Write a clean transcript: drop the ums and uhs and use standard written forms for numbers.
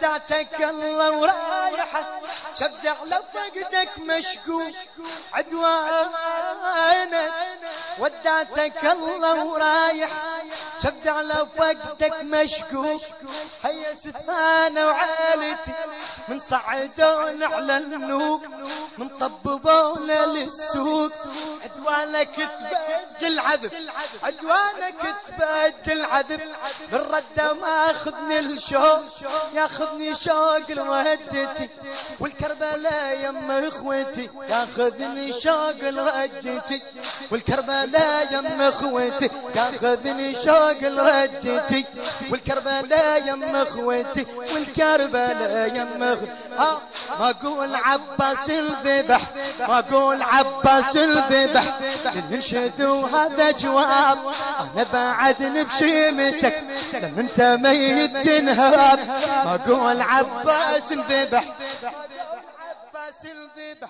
ودعتك الله ورايحة شبد على فقدك مشكوك عدوانك ودعتك الله ورايح شبد على فقدك مشكوك هيست انا وعائلتي من صعدون على النوق من طببونا للسوق عدوانك تبدل عذب عدوانك تبدل عذب بالردة ما اخذني الشوق ياخذني شوق لردتي والكربلاء يم اخوتي ياخذني شوق لردتي والكربلاء يم اخوتي ياخذني شوق لردتي والكربلاء يم اخوتي والكربلاء يم اخوتي ما اقول عباس الذبح ما اقول عباس الذبح ننشد وهذا جواب انا بعدني بشيمتك لان انت ميت تنهاب ما اقول عباس الذبح عباس الذبح